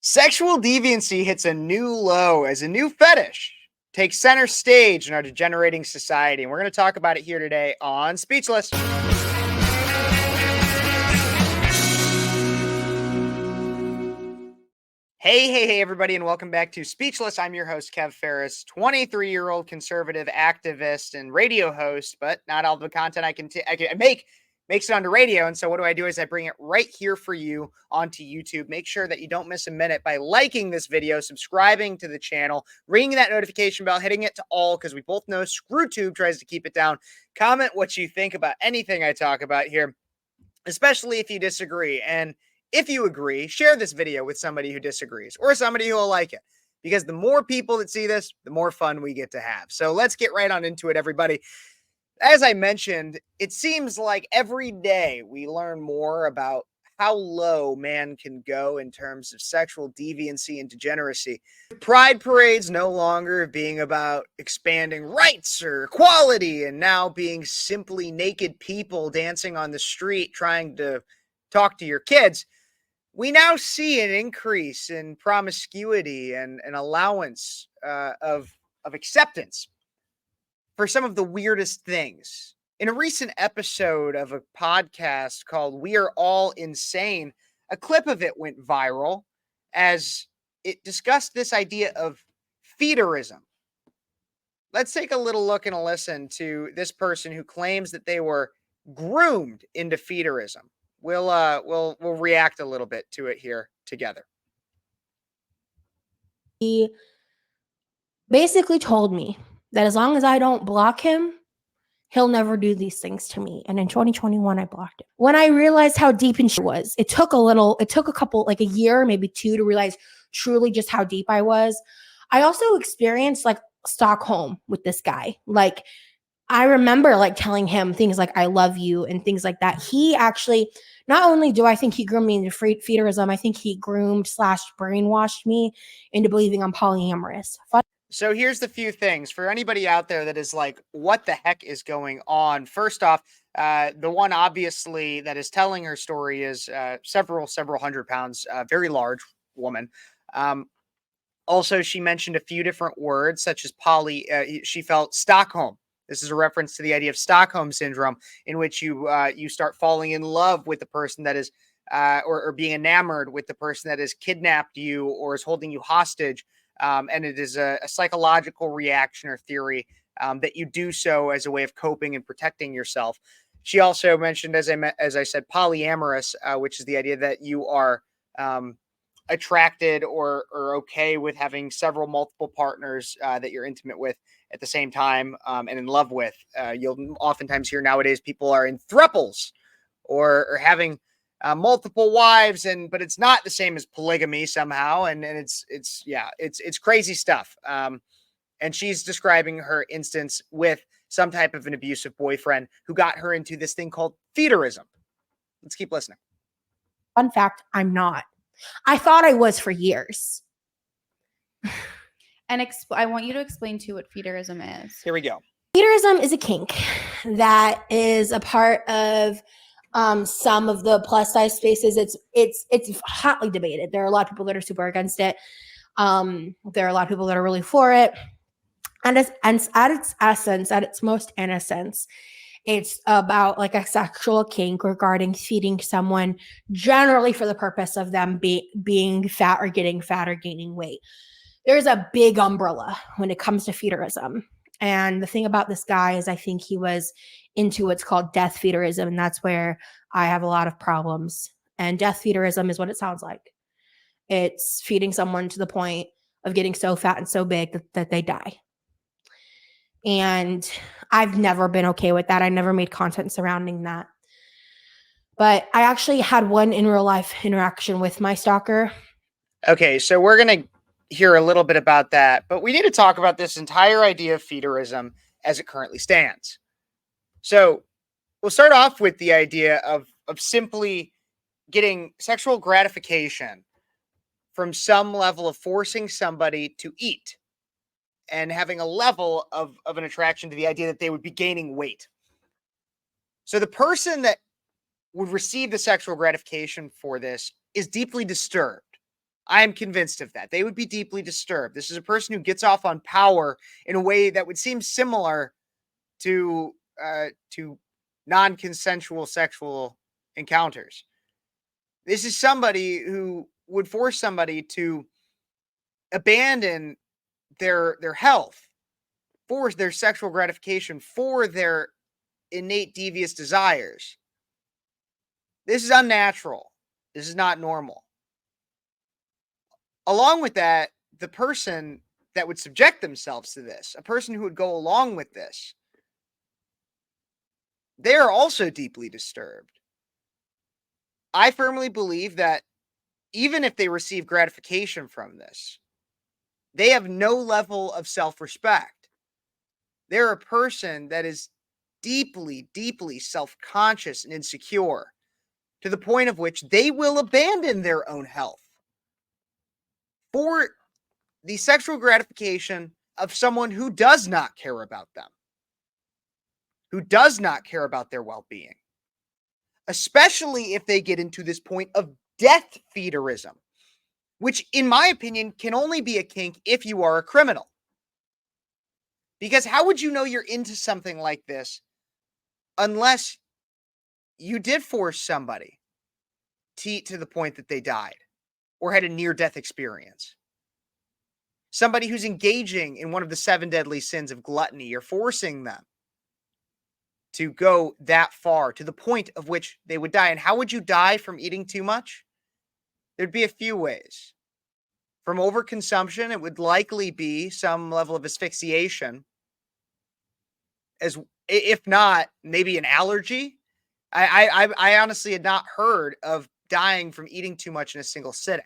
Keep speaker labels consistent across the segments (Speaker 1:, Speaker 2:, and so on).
Speaker 1: Sexual deviancy hits a new low as a new fetish takes center stage in our degenerating society. And we're going to talk about it here today on Speechless. Hey, everybody, and welcome back to Speechless. I'm your host, Phares, 23-year-old conservative activist and radio host, but not all the content I can make makes it onto radio. And so what do? Is I bring it right here for you onto YouTube. Make sure that you don't miss a minute by liking this video, subscribing to the channel, ringing that notification bell, hitting it to all, because we both know ScrewTube tries to keep it down. Comment what you think about anything I talk about here, especially if you disagree. And if you agree, share this video with somebody who disagrees or somebody who will like it, because the more people that see this, the more fun we get to have. So let's get right on into it, everybody. As I mentioned, it seems like every day we learn more about how low man can go in terms of sexual deviancy and degeneracy. Pride parades no longer being about expanding rights or equality, and now being simply naked people dancing on the street trying to talk to your kids. We now see an increase in promiscuity and an allowance of acceptance for some of the weirdest things. In a recent episode of a podcast called We Are All Insane, a clip of it went viral as it discussed this idea of FEEDERISM. Let's take a little look and a listen to this person who claims that they were groomed into FEEDERISM. We'll react a little bit to it here together.
Speaker 2: He basically told me that as long as I don't block him, he'll never do these things to me. And in 2021, I blocked him. When I realized how deep in was, it took a couple, like a year, maybe two, to realize truly just how deep I was. I also experienced like Stockholm with this guy. Like, I remember like telling him things like, I love you and things like that. He actually, not only do I think he groomed me into FEEDERISM, I think he groomed / brainwashed me into believing I'm polyamorous.
Speaker 1: So here's the few things for anybody out there that is like, what the heck is going on? First off, the one obviously that is telling her story is several hundred pounds, very large woman. Also, she mentioned a few different words such as she felt Stockholm. This is a reference to the idea of Stockholm syndrome, in which you start falling in love with the person that is, or being enamored with the person that has kidnapped you or is holding you hostage. And it is a psychological reaction or theory that you do so as a way of coping and protecting yourself. She also mentioned, as I said, polyamorous, which is the idea that you are attracted or okay with having multiple partners that you're intimate with at the same time and in love with. You'll oftentimes hear nowadays people are in thruples or having multiple wives, but it's not the same as polygamy somehow. And it's crazy stuff. And she's describing her instance with some type of an abusive boyfriend who got her into this thing called FEEDERISM. Let's keep listening.
Speaker 2: Fun fact, I'm not. I thought I was for years.
Speaker 3: And I want you to explain to what FEEDERISM is.
Speaker 1: Here we go.
Speaker 2: FEEDERISM is a kink that is a part of some of the plus size spaces. It's hotly debated. There are a lot of people that are super against it. There are a lot of people that are really for it. And at its essence, at its most innocence, it's about like a sexual kink regarding feeding someone, generally for the purpose of them being fat or getting fat or gaining weight. There's a big umbrella when it comes to FEEDERISM. And the thing about this guy is I think he was into what's called death FEEDERISM, and that's where I have a lot of problems. And death FEEDERISM is what it sounds like. It's feeding someone to the point of getting so fat and so big that they die. And I've never been okay with that. I never made content surrounding that. But I actually had one in real life interaction with my stalker.
Speaker 1: Okay, so we're going to hear a little bit about that, but we need to talk about this entire idea of FEEDERISM as it currently stands. So we'll start off with the idea of simply getting sexual gratification from some level of forcing somebody to eat and having a level of an attraction to the idea that they would be gaining weight. So the person that would receive the sexual gratification for this is deeply disturbed. I am convinced of that. They would be deeply disturbed. This is a person who gets off on power in a way that would seem similar to non-consensual sexual encounters. This is somebody who would force somebody to abandon their health for their sexual gratification, for their innate devious desires. This is unnatural. This is not normal. Along with that, the person that would subject themselves to this, a person who would go along with this, they are also deeply disturbed. I firmly believe that even if they receive gratification from this, they have no level of self-respect. They're a person that is deeply, deeply self-conscious and insecure, to the point of which they will abandon their own health for the sexual gratification of someone who does not care about them, who does not care about their well-being, especially if they get into this point of death feederism, which in my opinion can only be a kink if you are a criminal. Because how would you know you're into something like this unless you did force somebody to eat to the point that they died or had a near-death experience? Somebody who's engaging in one of the 7 deadly sins of gluttony, you're forcing them to go that far to the point of which they would die. And how would you die from eating too much? There'd be a few ways. From overconsumption, it would likely be some level of asphyxiation, as if not maybe an allergy. I honestly had not heard of dying from eating too much in a single sitting.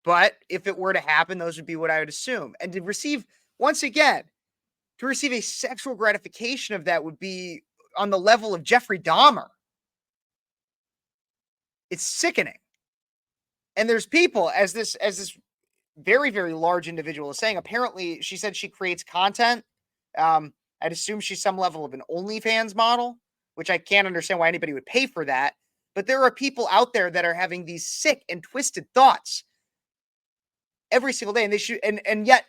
Speaker 1: But if it were to happen, those would be what I would assume. And to receive, once again, to receive a sexual gratification of that would be on the level of Jeffrey Dahmer. It's sickening. And there's people, as this very, very large individual is saying, apparently she said she creates content. I'd assume she's some level of an OnlyFans model, which I can't understand why anybody would pay for that. But there are people out there that are having these sick and twisted thoughts every single day. And they should, and yet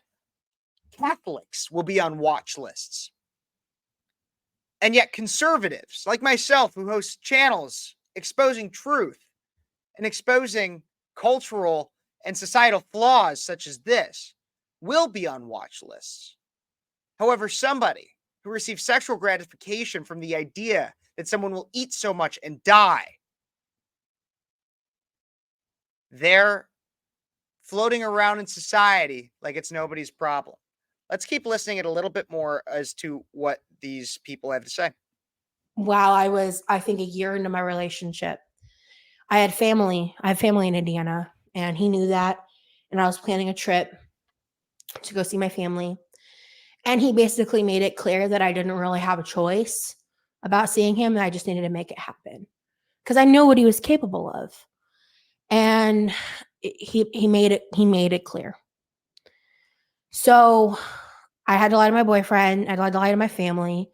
Speaker 1: Catholics will be on watch lists. And yet conservatives like myself, who host channels exposing truth and exposing cultural and societal flaws such as this, will be on watch lists. However, somebody who receives sexual gratification from the idea that someone will eat so much and die, they're floating around in society like it's nobody's problem. Let's keep listening a little bit more as to what these people have to say.
Speaker 2: Wow, I think, a year into my relationship. I have family in Indiana, and he knew that. And I was planning a trip to go see my family. And he basically made it clear that I didn't really have a choice about seeing him, and I just needed to make it happen because I know what he was capable of. And he made it clear. So I had to lie to my boyfriend. I had to lie to my family.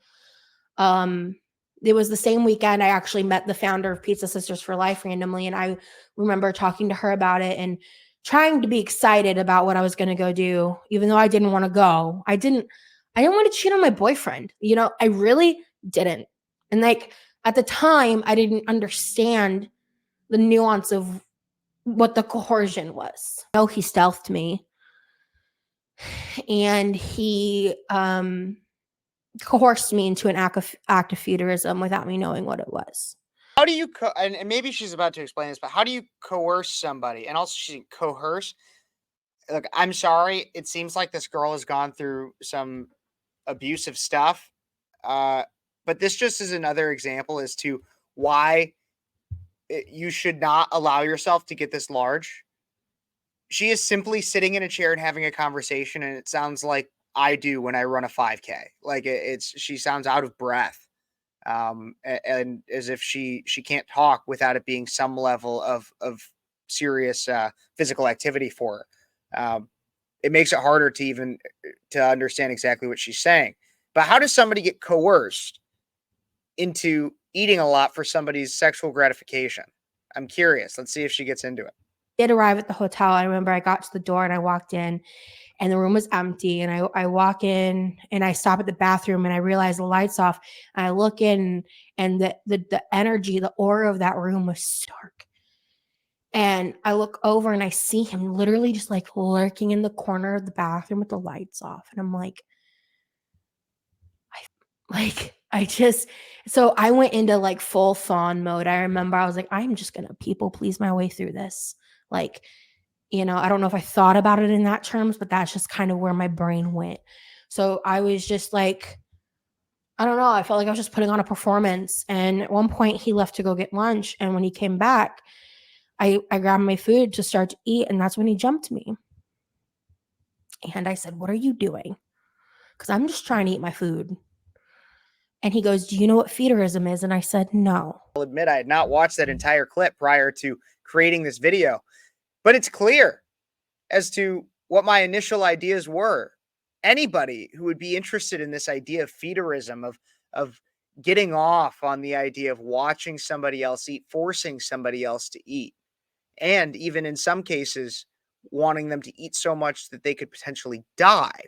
Speaker 2: It was the same weekend I actually met the founder of Pizza Sisters for Life randomly, and I remember talking to her about it and trying to be excited about what I was going to go do, even though I didn't want to go. I didn't want to cheat on my boyfriend. I really didn't. And like at the time, I didn't understand the nuance of what the coercion was. He stealthed me, and he coerced me into an act of FEEDERISM without me knowing what it was.
Speaker 1: How do you, and maybe she's about to explain this, but how do you coerce somebody? And also she coerce. Look, I'm sorry. It seems like this girl has gone through some abusive stuff. But this just is another example as to why you should not allow yourself to get this large. She is simply sitting in a chair and having a conversation, and it sounds like I do when I run a 5K. Like she sounds out of breath, and as if she can't talk without it being some level of serious physical activity for her. It makes it harder to even to understand exactly what she's saying. But how does somebody get coerced into eating a lot for somebody's sexual gratification? I'm curious. Let's see if she gets into it.
Speaker 2: did arrive at the hotel. I remember I got to the door and I walked in and the room was empty. And I walk in and I stop at the bathroom and I realize the light's off. And I look in and the energy, the aura of that room was stark. And I look over and I see him literally just like lurking in the corner of the bathroom with the lights off. And I'm like, so I went into like full fawn mode. I remember I was like, I'm just going to people please my way through this. Like, I don't know if I thought about it in that terms, but that's just kind of where my brain went. So I was just like, I don't know. I felt like I was just putting on a performance. And at one point he left to go get lunch. And when he came back, I grabbed my food to start to eat. And that's when he jumped me. And I said, what are you doing? Because I'm just trying to eat my food. And he goes, do you know what FEEDERISM is? And I said, no.
Speaker 1: I'll admit I had not watched that entire clip prior to creating this video, but it's clear as to what my initial ideas were. Anybody who would be interested in this idea of FEEDERISM, of getting off on the idea of watching somebody else eat, forcing somebody else to eat, and even in some cases, wanting them to eat so much that they could potentially die,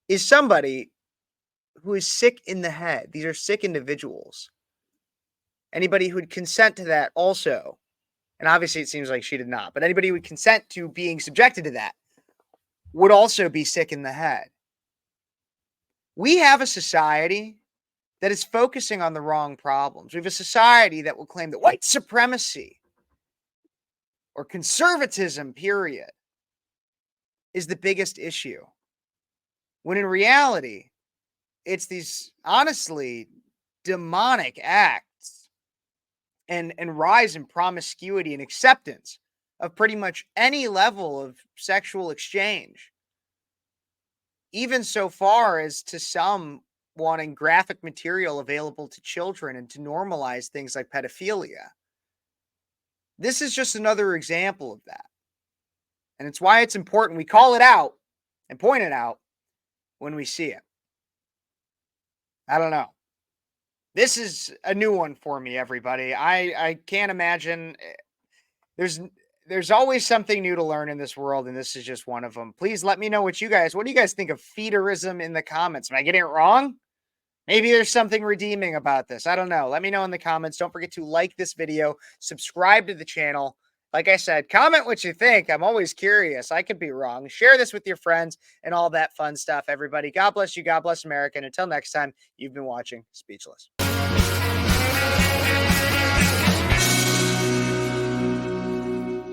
Speaker 1: is somebody who is sick in the head. These are sick individuals. Anybody who would consent to that also, and obviously it seems like she did not, but anybody who would consent to being subjected to that would also be sick in the head. We have a society that is focusing on the wrong problems. We have a society that will claim that white supremacy or conservatism, period, is the biggest issue. When in reality, it's these honestly demonic acts and rise in promiscuity and acceptance of pretty much any level of sexual exchange. Even so far as to some wanting graphic material available to children and to normalize things like pedophilia. This is just another example of that. And it's why it's important we call it out and point it out when we see it. I don't know. This is a new one for me, everybody. I can't imagine. There's always something new to learn in this world, and this is just one of them. Please let me know what do you guys think of FEEDERISM in the comments? Am I getting it wrong? Maybe there's something redeeming about this. I don't know. Let me know in the comments. Don't forget to like this video, subscribe to the channel. Like I said, comment what you think. I'm always curious. I could be wrong. Share this with your friends and all that fun stuff, everybody. God bless you. God bless America. And until next time, you've been watching Speechless.